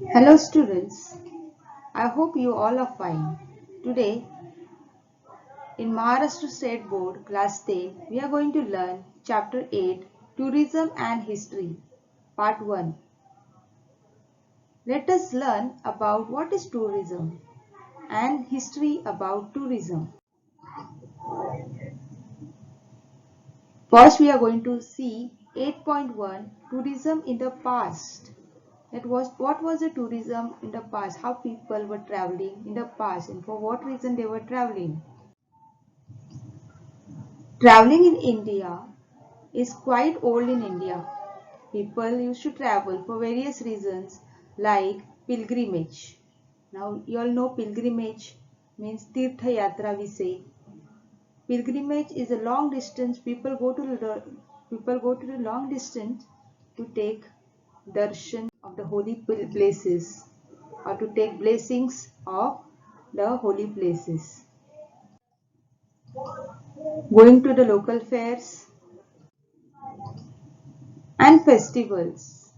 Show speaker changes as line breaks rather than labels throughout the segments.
Hello students, I hope you all are fine. Today in Maharashtra State Board Class 10, we are going to learn Chapter 8 Tourism and History Part 1. Let us learn about what is tourism and history about tourism. First we are going to see 8.1 Tourism in the past. That was what was the tourism in the past, how people were traveling in the past and for what reason they were traveling. Traveling in India is quite old in India. People used to travel for various reasons like pilgrimage. Now you all know pilgrimage means Tirtha Yatra we say. Pilgrimage is a long distance. People go to the long distance to take darshan of the holy places or to take blessings of the holy places. Going to the local fairs and festivals.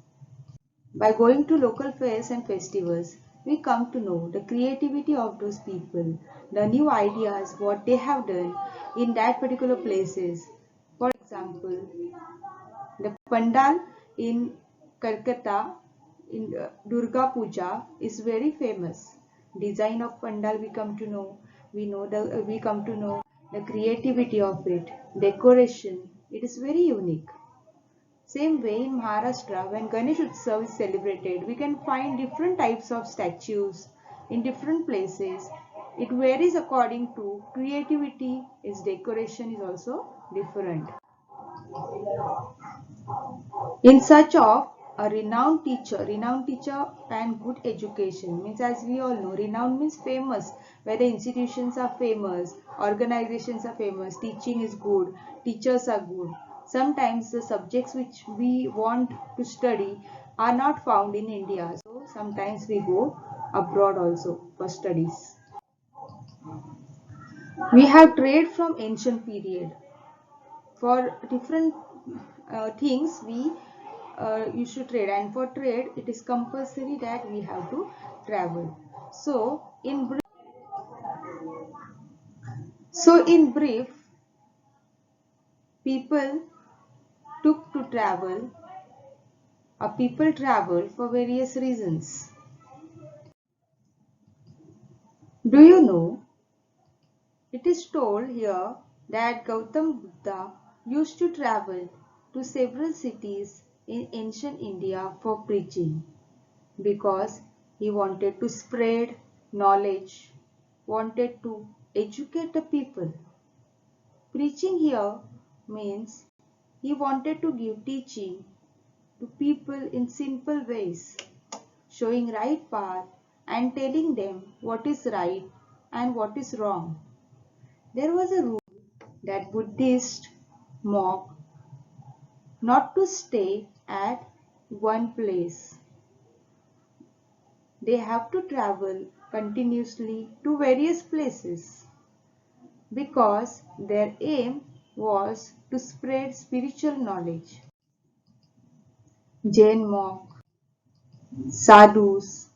By going to local fairs and festivals, we come to know the creativity of those people, the new ideas, what they have done in that particular places. For example, the pandal in Calcutta in Durga Puja is very famous. Design of pandal we come to know. We come to know the creativity of it, decoration. It is very unique. Same way in Maharashtra, when Ganesh Utsav is celebrated, we can find different types of statues in different places. It varies according to creativity, its decoration is also different. In search of a renowned teacher and good education means, as we all know, renowned means famous, where the institutions are famous, organizations are famous, teaching is good, teachers are good. Sometimes the subjects which we want to study are not found in India, so sometimes we go abroad also for studies. We have trade from ancient period. For different things we you should trade, and for trade it is compulsory that we have to travel. So in brief people took to travel people travel for various reasons. Do you know, it is told here that Gautam Buddha used to travel to several cities in ancient India for preaching, because he wanted to spread knowledge, wanted to educate the people. Preaching here means he wanted to give teaching to people in simple ways, showing right path and telling them what is right and what is wrong. There was a rule that Buddhist monk not to stay at one place. They have to travel continuously to various places, because their aim was to spread spiritual knowledge. Jain monk, sadhus,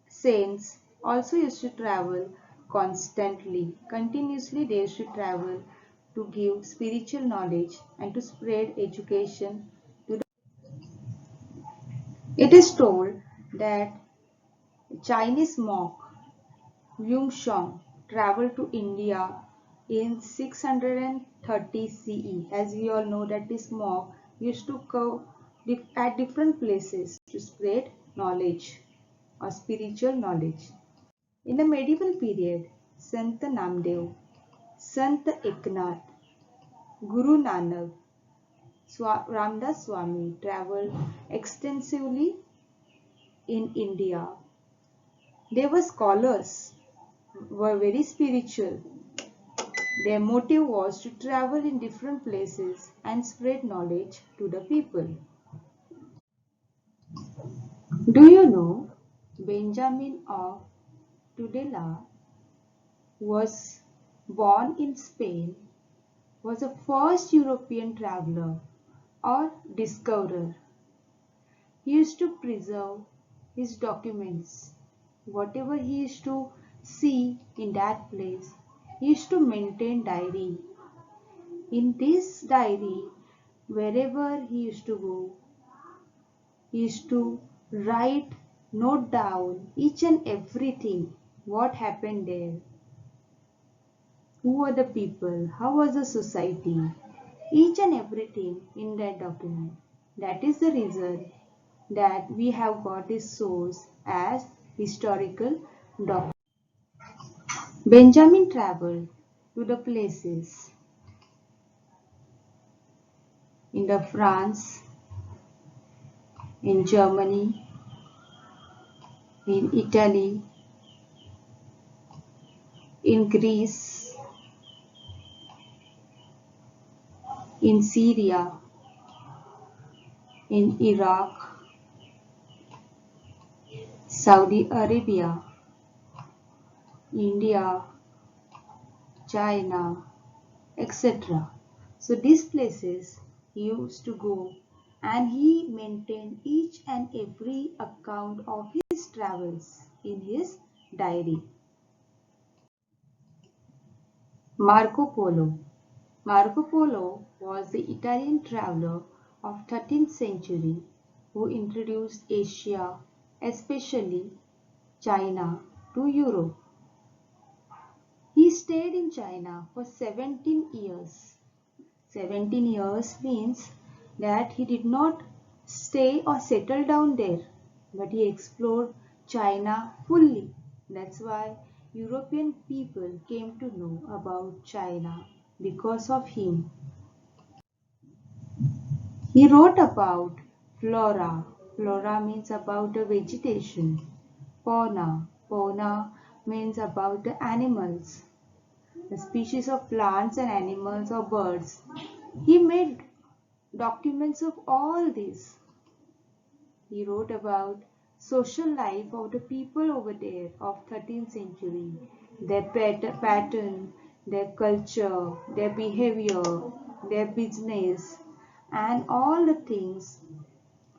saints also used to travel constantly, continuously they used to travel to give spiritual knowledge and to spread education to the. It is told that Chinese monk Yungsheng traveled to India in 630 CE. As we all know that this monk used to go at different places to spread knowledge or spiritual knowledge. In the medieval period, Sant Namdev, Sant Eknath, Guru Nanak, Ramdas Swami traveled extensively in India. They were scholars, were very spiritual. Their motive was to travel in different places and spread knowledge to the people. Do you know Benjamin of Tudela was born in Spain, was the first European traveler or discoverer. He used to preserve his documents. Whatever he used to see in that place, he used to maintain diary. In this diary, wherever he used to go, he used to write, note down each and everything, what happened there, who were the people, how was the society, each and everything in that document. That is the reason that we have got this source as historical document. Benjamin traveled to the places in the France, in Germany, in Italy, in Greece, in Syria, in Iraq, Saudi Arabia, India, China, etc. So these places he used to go, and he maintained each and every account of his travels in his diary. Marco Polo. Marco Polo was the Italian traveler of 13th century who introduced Asia, especially China, to Europe. He stayed in China for 17 years. 17 years means that he did not stay or settle down there, but he explored China fully. That's why European people came to know about China because of him. He wrote about flora. Flora means about the vegetation. Fauna. Fauna means about the animals, the species of plants and animals or birds. He made documents of all this. He wrote about social life of the people over there of 13th century, their pattern, their culture, their behavior, their business, and all the things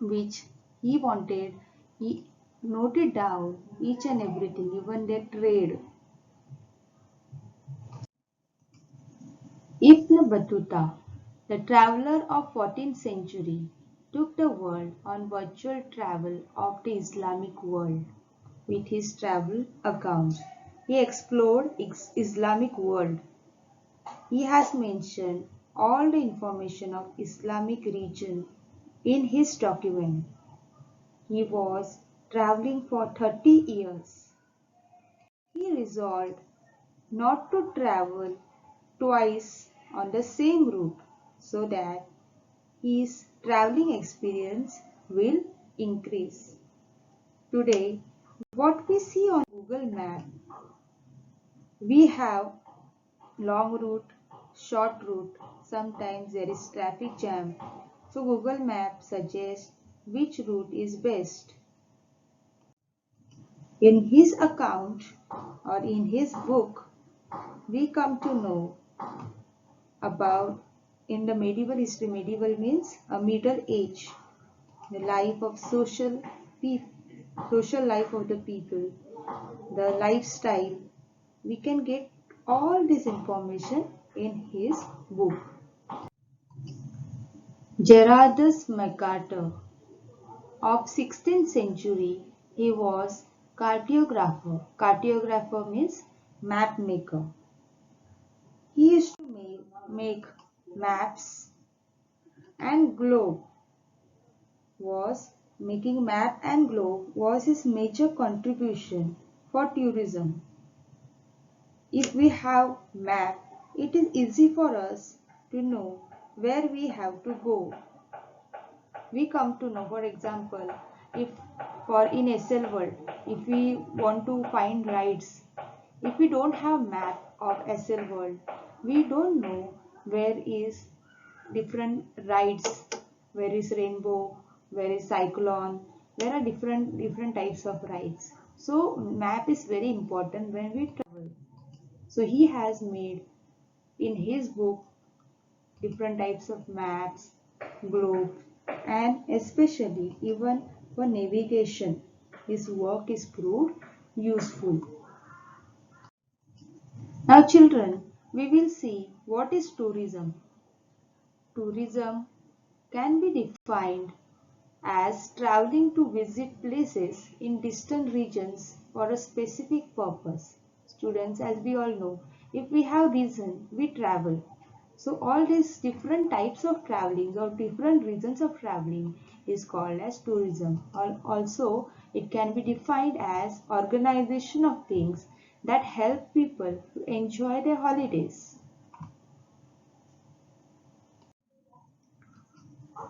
which he wanted. He noted down each and everything, even their trade. Ibn Battuta, the traveler of 14th century, took the world on virtual travel of the Islamic world. With his travel account, he explored Islamic world. He has mentioned all the information of Islamic region in his document. He was traveling for 30 years. He resolved not to travel twice on the same route so that his traveling experience will increase. Today, what we see on Google Map, we have long route, short route, sometimes there is traffic jam. So Google Map suggests which route is best. In his account or in his book, we come to know about in the medieval history. Medieval means a middle age, the life of social life of the people, the lifestyle. We can get all this information in his book. Gerardus Mercator of 16th century, he was cartographer. Cartographer means map maker. He used to make maps, and globe was making map and globe was his major contribution for tourism. If we have map, it is easy for us to know where we have to go. We come to know, for example, if for in SL world, if we want to find rides, if we don't have map of SL world, we don't know where is different rides, where is rainbow, where is cyclone, there are different types of rides. So map is very important when we travel. So he has made in his book different types of maps, globe, and especially even for navigation. his work is proved useful. Now children, we will see what is tourism. Tourism can be defined as traveling to visit places in distant regions for a specific purpose. Students, as we all know, if we have reason, we travel. So all these different types of traveling or different reasons of traveling is called as tourism. Also, it can be defined as organization of things that help people to enjoy their holidays.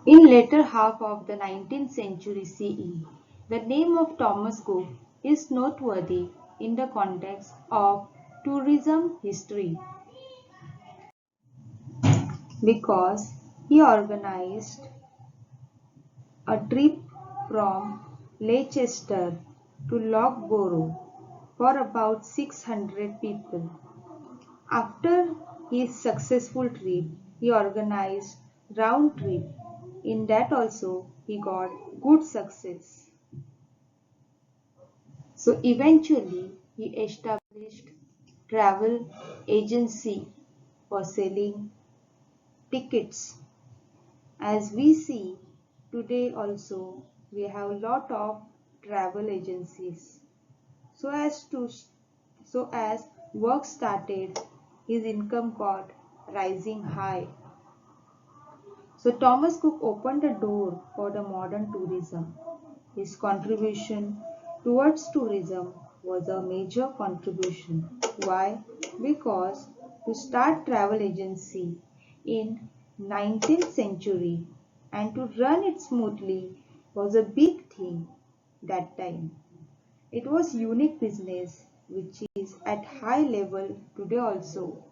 In later half of the 19th century CE, the name of Thomas Cook is noteworthy in the context of tourism history because he organized a trip from Leicester to Loughborough for about 600 people. After his successful trip, he organized round trip. In that also he got good success. So eventually he established travel agency for selling tickets. As we see today also we have a lot of travel agencies. So as work started, his income got rising high. So Thomas Cook opened the door for the modern tourism. His contribution towards tourism was a major contribution. Why? Because to start travel agency in 19th century and to run it smoothly was a big thing that time. It was unique business which is at high level today also.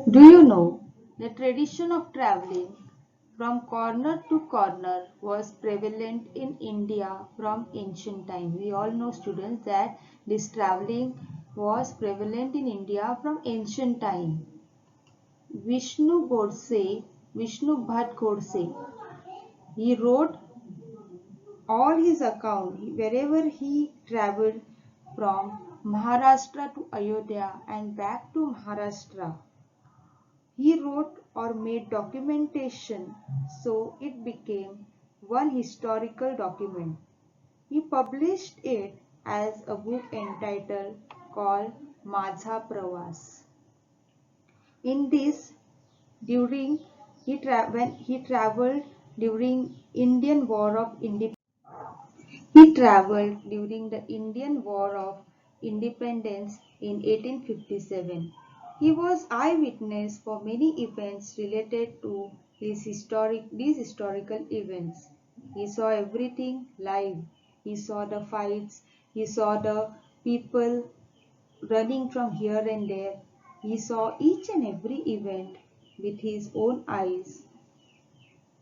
Do you know the tradition of traveling from corner to corner was prevalent in India from ancient time? We all know students that this traveling was prevalent in India from ancient time. Vishnu Bhat Godse, he wrote all his account wherever he traveled from Maharashtra to Ayodhya and back to Maharashtra. He wrote or made documentation so it became one historical document. He published it as a book entitled called माझा Pravas. In this, during when he traveled during Indian War of Independence, he traveled during the Indian War of Independence in 1857. He was eyewitness for many events related to these historical events. He saw everything live. He saw the fights. He saw the people running from here and there. He saw each and every event with his own eyes.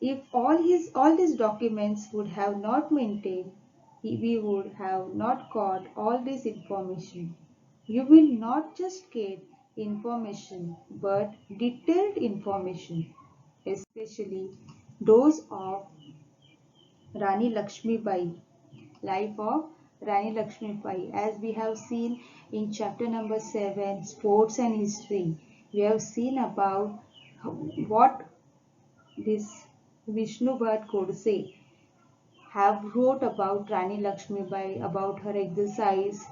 If all these documents would have not maintained, we would have not got all this information. You will not just get information but detailed information, especially those of Rani Lakshmibai, life of Rani Lakshmibai. As we have seen in chapter number 7, sports and history, we have seen about what this Vishnu Bhat Godse have wrote about Rani Lakshmibai, about her exercise,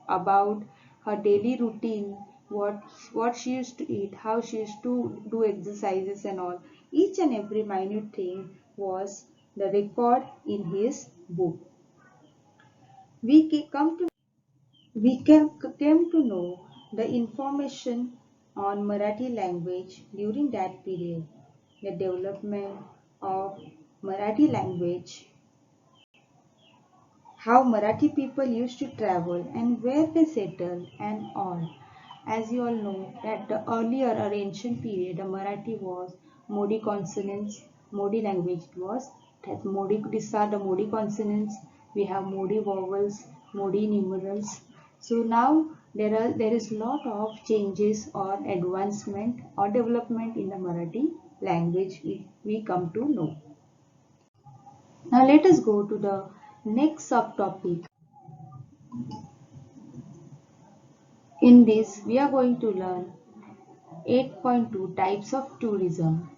about her daily routine, what she used to eat, how she used to do exercises and all. Each and every minute thing was the record in his book. We come to came to know the information on Marathi language during that period, the development of Marathi language, how Marathi people used to travel and where they settled and all. As you all know that the earlier or ancient period, the Marathi was Modi consonants, Modi language it was. That Modi, these are the Modi consonants. We have Modi vowels, Modi numerals. So now there is lot of changes or advancement or development in the Marathi language we come to know. Now let us go to the next subtopic. In this, we are going to learn 8.2 types of tourism.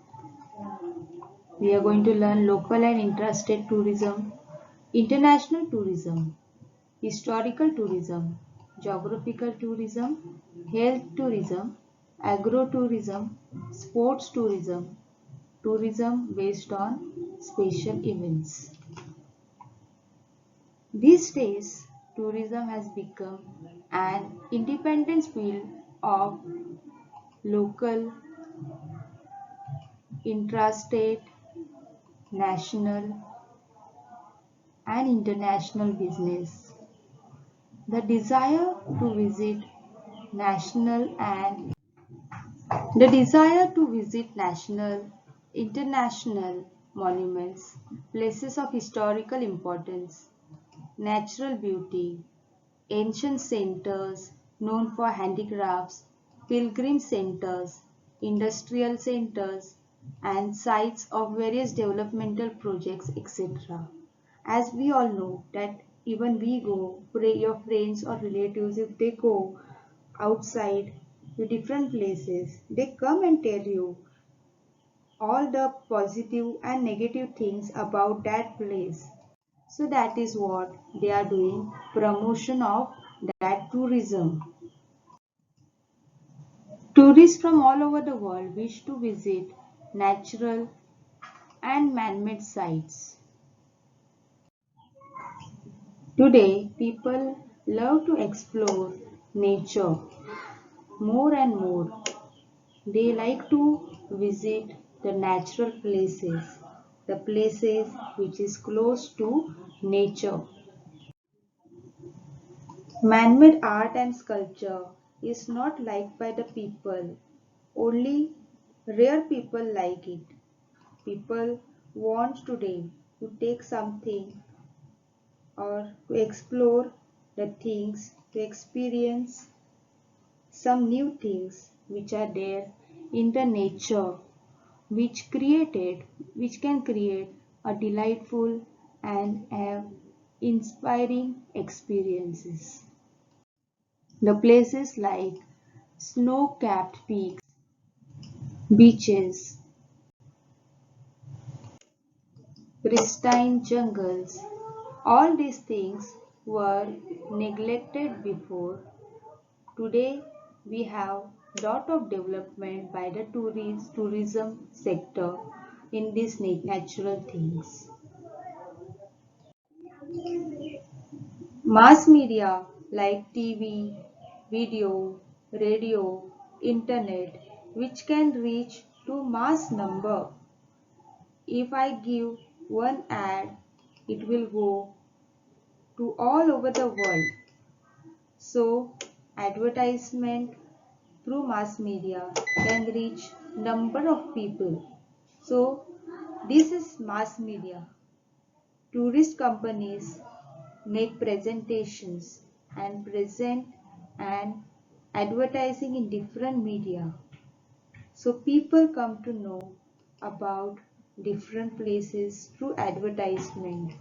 We are going to learn local and interstate tourism, international tourism, historical tourism, geographical tourism, health tourism, agro tourism, sports tourism, tourism based on special events. These days, tourism has become an independent field of local, intrastate, national, and international business. The desire to visit national and the desire to visit national, international monuments, places of historical importance, natural beauty, ancient centers known for handicrafts, pilgrim centers, industrial centers, and sites of various developmental projects, etc. As we all know that even we go, your friends or relatives, if they go outside to different places, they come and tell you all the positive and negative things about that place. So that is what they are doing, promotion of that tourism. Tourists from all over the world wish to visit natural and man-made sites. Today, people love to explore nature more and more. They like to visit the natural places, the places which is close to nature. Man-made art and sculpture is not liked by the people. Only rare people like it. People want today to take something or to explore the things, to experience some new things which are there in the nature, which can create a delightful and inspiring experiences. The places like snow-capped peaks, beaches, pristine jungles, all these things were neglected before. Today we have lot of development by the tourism sector in these natural things. Mass media like TV, video, radio, internet, which can reach to mass number. If I give one ad, it will go to all over the world. So, advertisement through mass media can reach number of people. So, this is mass media. Tourist companies make presentations and present and advertising in different media. So people come to know about different places through advertisement.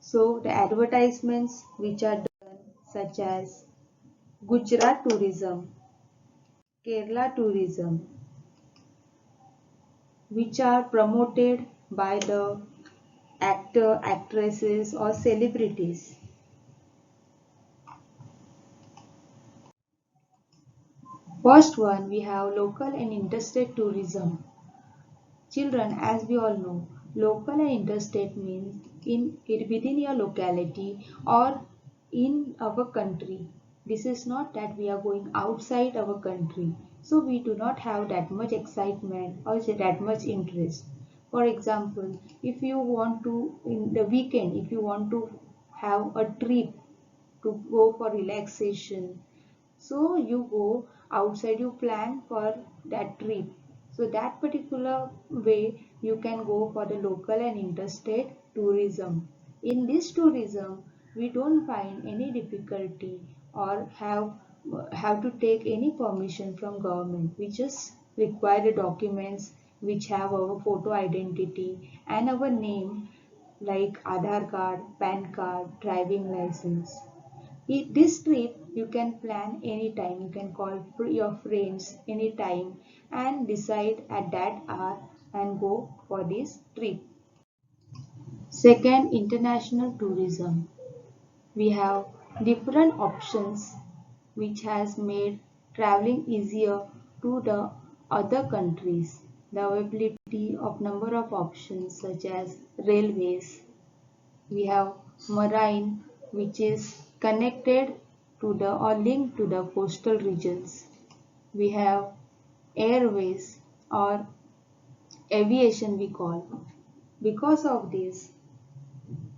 So the advertisements which are done such as Gujarat tourism, Kerala tourism, which are promoted by the actor, actresses or celebrities. First one, we have local and interstate tourism. Children, as we all know, local and interstate means within your locality or in our country. This is not that we are going outside our country. So we do not have that much excitement or that much interest. For example, if you want to, in the weekend, if you want to have a trip to go for relaxation, so you go outside, you plan for that trip. So that particular way you can go for the local and interstate tourism. In this tourism, we don't find any difficulty or have to take any permission from government. We just require the documents which have our photo identity and our name like Aadhaar card, PAN card, driving license. This trip you can plan anytime. You can call your friends anytime and decide at that hour and go for this trip. Second, international tourism. We have different options which has made traveling easier to the other countries. The availability of number of options such as railways. We have marine which is connected to the or linked to the coastal regions. We have airways or aviation we call. Because of these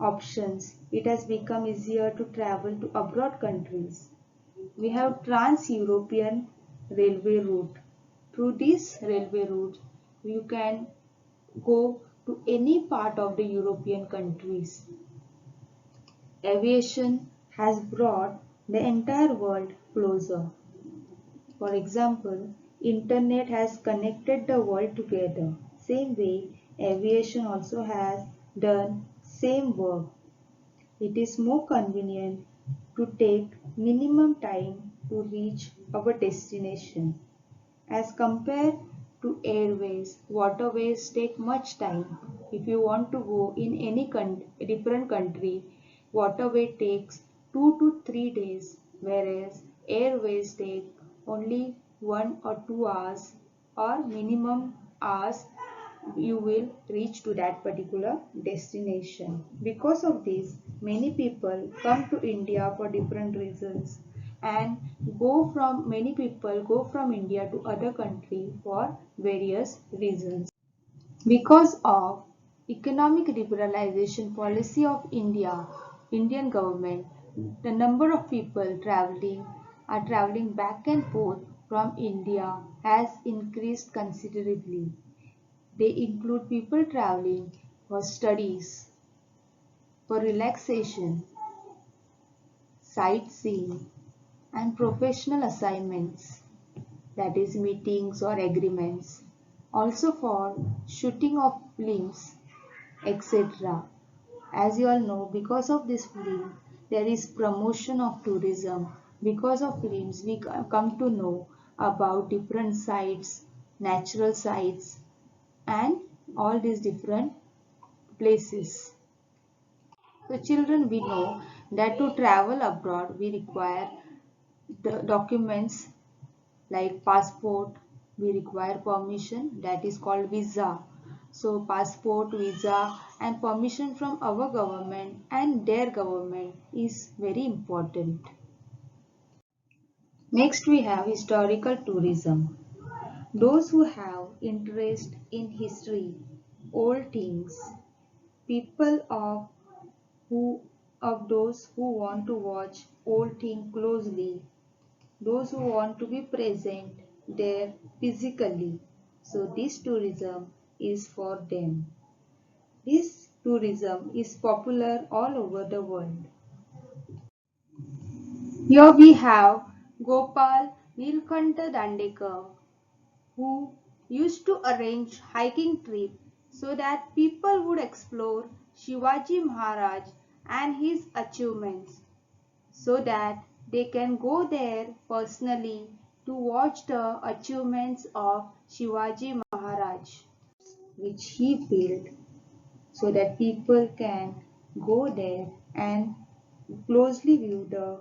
options, it has become easier to travel to abroad countries. We have trans-European railway route. Through this railway route, you can go to any part of the European countries. Aviation has brought the entire world closer. For example, Internet has connected the world together. Same way, aviation also has done same work. It is more convenient to take minimum time to reach our destination. As compared to airways, waterways take much time. If you want to go in any different country, waterway takes 2 to 3 days, whereas airways take only 1 or 2 hours or minimum hours you will reach to that particular destination. Because of this, many people come to India for different reasons and many people go from India to other country for various reasons. Because of economic liberalization policy of Indian government, the number of people traveling back and forth from India has increased considerably. They include people traveling for studies, for relaxation, sightseeing, and professional assignments, that is, meetings or agreements, also for shooting of films, etc. As you all know, because of this film, there is promotion of tourism. Because of films, we come to know about different sites, natural sites, and all these different places. So children, we know that to travel abroad we require the documents like passport, we require permission, that is called visa. So passport, visa and permission from our government and their government is very important. Next we have historical tourism. Those who have interest in history, old things, people who of those who want to watch old things closely, those who want to be present there physically. So this tourism is for them. This tourism is popular all over the world. Here we have Gopal Nilkanta Dandekar, who used to arrange hiking trips so that people would explore Shivaji Maharaj and his achievements, so that they can go there personally to watch the achievements of Shivaji Maharaj, which he built, so that people can go there and closely view the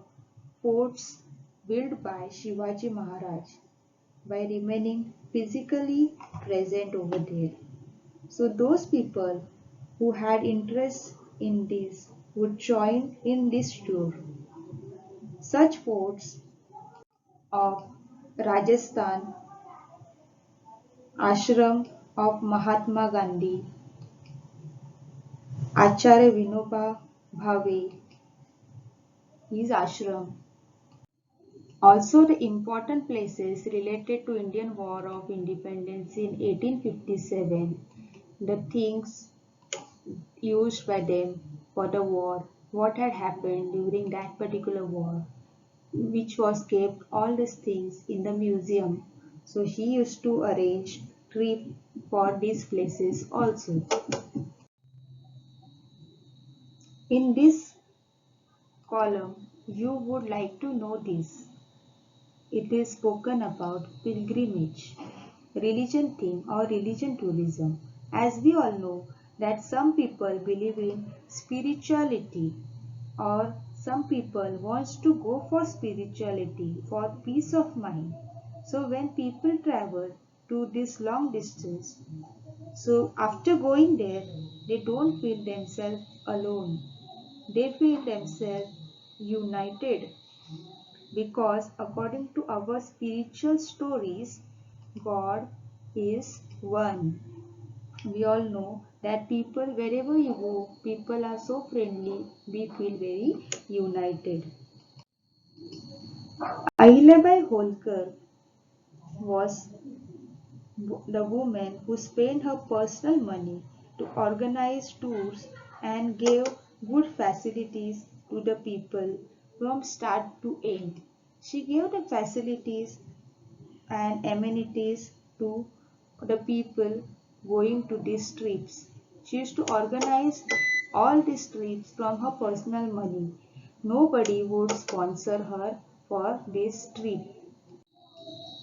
forts built by Shivaji Maharaj by remaining physically present over there. So those people who had interest in this would join in this tour. Such forts of Rajasthan, ashram of Mahatma Gandhi, Acharya Vinoba Bhave, his ashram. Also the important places related to Indian War of Independence in 1857, the things used by them for the war, what had happened during that particular war, which was kept all these things in the museum. So he used to arrange trip for these places also. In this column, you would like to know this. It is spoken about pilgrimage, religion theme or religion tourism. As we all know that some people believe in spirituality or some people wants to go for spirituality for peace of mind. So when people travel to this long distance, so after going there, they don't feel themselves alone. They feel themselves united because according to our spiritual stories, God is one. We all know that people, wherever you go, people are so friendly, we feel very united. Ahilyabai Holkar was the woman who spent her personal money to organize tours and gave good facilities to the people from start to end. She gave the facilities and amenities to the people going to these trips. She used to organize all these trips from her personal money. Nobody would sponsor her for this trip.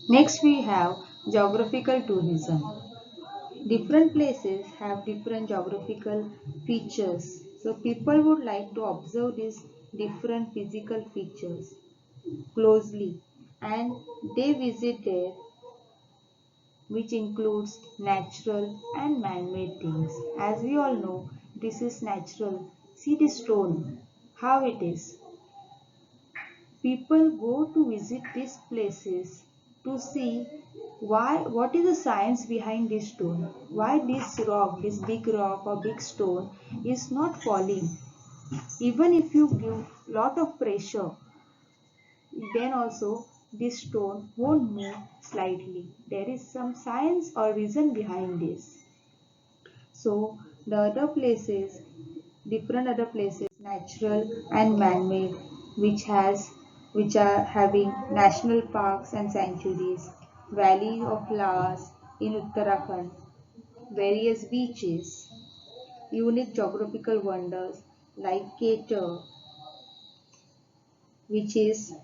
Next we have geographical tourism. Different places have different geographical features. So people would like to observe these different physical features closely and they visit there, which includes natural and man-made things. As we all know, this is natural. See the stone, how it is. People go to visit these places to see what is the science behind this stone, why this rock, this big rock or big stone is not falling. Even if you give lot of pressure, then also this stone won't move slightly. There is some science or reason behind this. So the other places, different other places, natural and man-made, which are having national parks and sanctuaries, valley of flowers in Uttarakhand, various beaches, unique geographical wonders like Keter, which is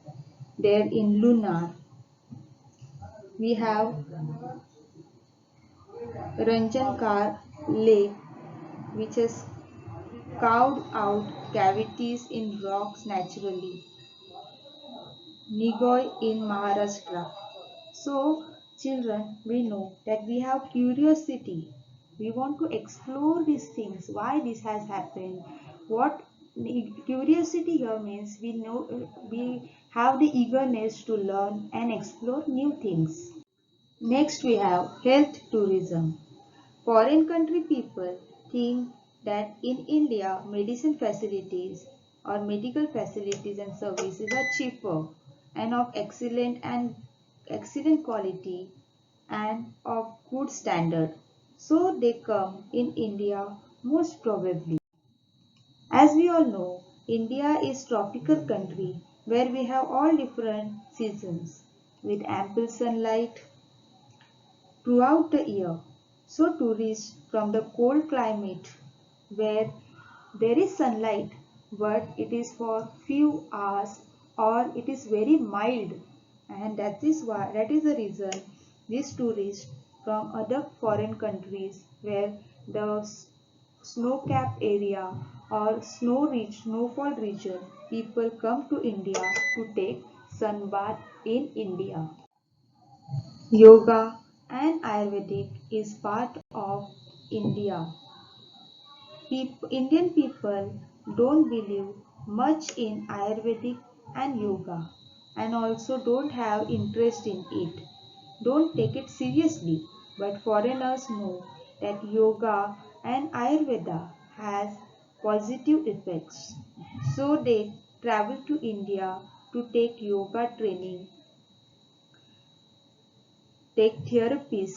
there in Lunar. We have Ranjankar Lake, which has carved out cavities in rocks naturally. Nigoi in Maharashtra. So, children, we know that we have curiosity. We want to explore these things, why this has happened. What curiosity here means we know we have the eagerness to learn and explore new things. Next we have health tourism. Foreign country people think that in India medicine facilities or medical facilities and services are cheaper and of excellent quality and of good standard. So they come in India most probably. As we all know, India is tropical country where we have all different seasons with ample sunlight throughout the year. So tourists from the cold climate where there is sunlight but it is for few hours or it is very mild, and that is the reason these tourists from other foreign countries where the snow-capped area or snowfall region, people come to India to take sunbath in India. Yoga and Ayurvedic is part of India. Indian people don't believe much in Ayurvedic and yoga and also don't have interest in it. Don't take it seriously, but foreigners know that yoga and Ayurveda has positive effects. So they travel to India to take yoga training, take therapies.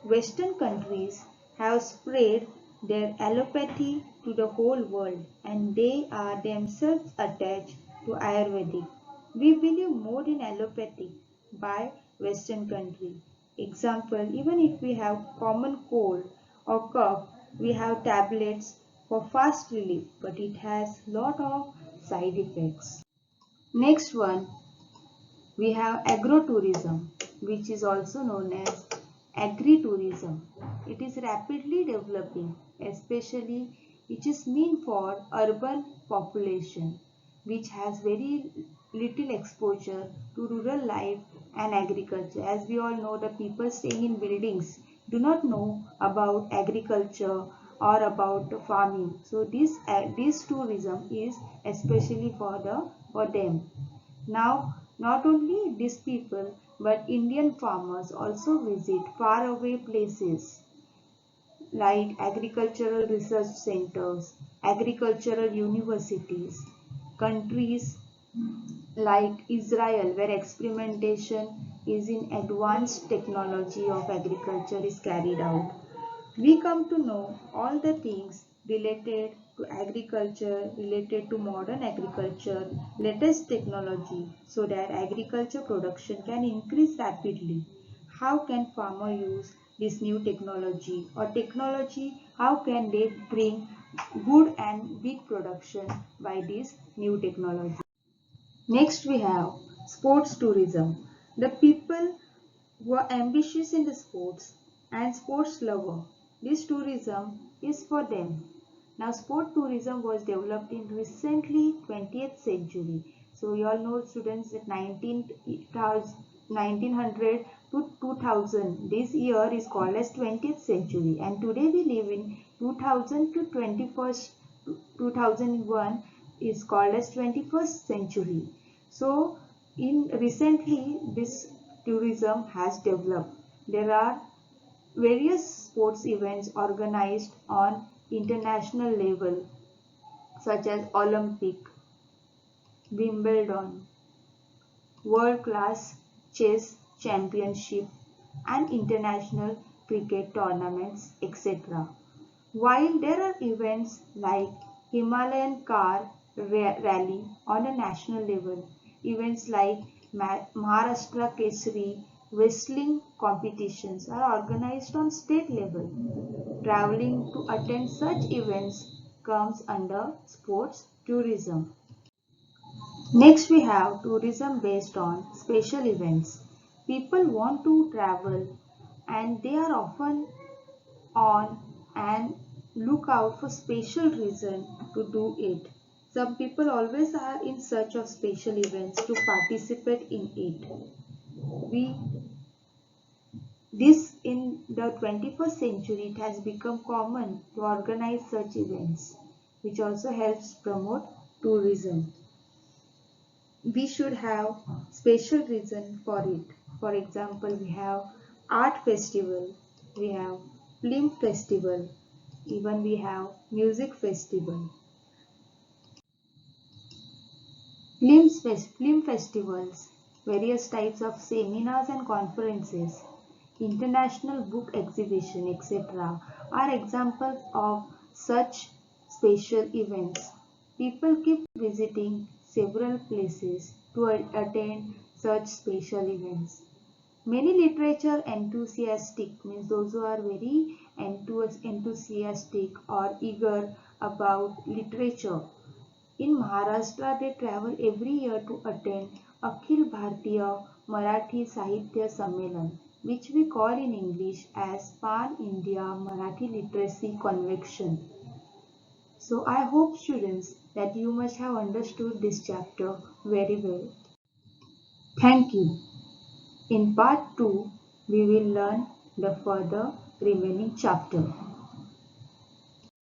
Western countries have spread their allopathy to the whole world and they are themselves attached to Ayurvedic. We believe more in allopathy by Western country. Example, even if we have common cold or cough, we have tablets for fast relief, but it has lot of side effects. Next one, we have agro tourism, which is also known as agri-tourism. It is rapidly developing, especially it is meant for urban population, which has very little exposure to rural life and agriculture. As we all know, the people staying in buildings do not know about agriculture or about farming. So this tourism is especially for them. Now, not only these people, but Indian farmers also visit faraway places like agricultural research centers, agricultural universities, countries like Israel, where experimentation is in advanced technology of agriculture is carried out. We come to know all the things related to agriculture, related to modern agriculture, latest technology, so that agriculture production can increase rapidly. How can farmer use this new technology, or technology, how can they bring good and big production by this new technology? Next we have sports tourism. The people who are ambitious in the sports and sports lover, this tourism is for them. Now sport tourism was developed in recently 20th century. So you all know students that 1900 to 2000, this year is called as 20th century, and today we live in 2000 to 21st 2001 is called as 21st century. So in recently this tourism has developed. There are various sports events organized on international level such as Olympic, Wimbledon, World Class Chess Championship and international cricket tournaments, etc. While there are events like Himalayan Car Rally on a national level, events like Maharashtra Kesari wrestling competitions are organized on state level. Traveling to attend such events comes under sports tourism. Next we have tourism based on special events. People want to travel and they are often on and look out for special reason to do it. Some people always are in search of special events to participate in it. We this in the 21st century it has become common to organize such events, which also helps promote tourism. We should have special reason for it. For example, we have art festival, we have film festival, even we have music festival. Film festivals, various types of seminars and conferences, international book exhibition, etc. are examples of such special events. People keep visiting several places to attend such special events. Many literature enthusiastic means those who are very enthusiastic or eager about literature. In Maharashtra, they travel every year to attend Akhil Bhartiya Marathi Sahitya Sammelan, which we call in English as Pan India Marathi Literacy Convention. So I hope students that you must have understood this chapter very well. Thank you. In part 2, we will learn the further remaining chapter.